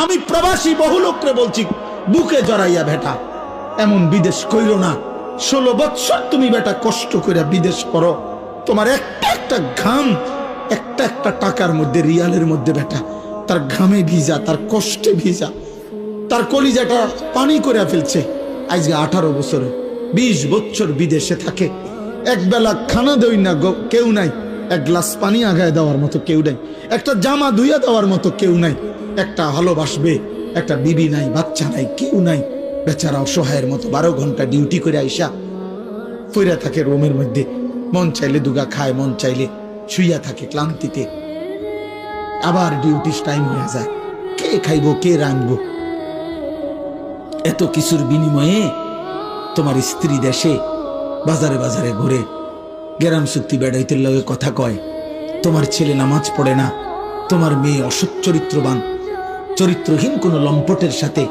আমি প্রবাসী বহু লোকরে বলছি, বুকে জড়াইয়া বেটা এমন বিদেশ কইরো না। 16 বছর তুমি বেটা কষ্ট করে বিদেশ করো, তোমার একটা একটা ঘাম একটা একটা টাকার মধ্যে, রিয়ালের মধ্যে বেটা তার ঘামে ভিজা, তার কষ্টে ভিজা, তার কলিজাটা পানি করে ফেলছে। আজকে 18 বছরে 20 বছর বিদেশে থাকে, একবেলা খানা দেই না কেউ নাই, এক গ্লাস পানি আগায় দেওয়ার মতো কেউ নাই, একটা জামা ধুইয়া দেওয়ার মতো কেউ নাই, একটা ভালোবাসবে একটা বিবি নাই, বাচ্চা নাই, কেউ নাই। বেচারা অসহায়ের মতো 12 ঘন্টা ডিউটি করে আইসা ফইরা থাকে রুমের মধ্যে, মন চাইলে দুগা খায়, মন চাইলে শুইয়া থাকে ক্লান্তিতে। আবার ডিউটি টাইম হয়ে যায়, কে খাইবো কে রাঁধবো? এত কিছুর বিনিময়ে তোমার স্ত্রী দেশে বাজারে বাজারে ঘুরে, গেরাম চুক্তি বেড়াইতে লগে কথা কয়, তোমার ছেলে নামাজ পড়ে না, তোমার মেয়ে অসৎ চরিত্রবান, চরিত্রহীন কোনো লম্পটের সাথে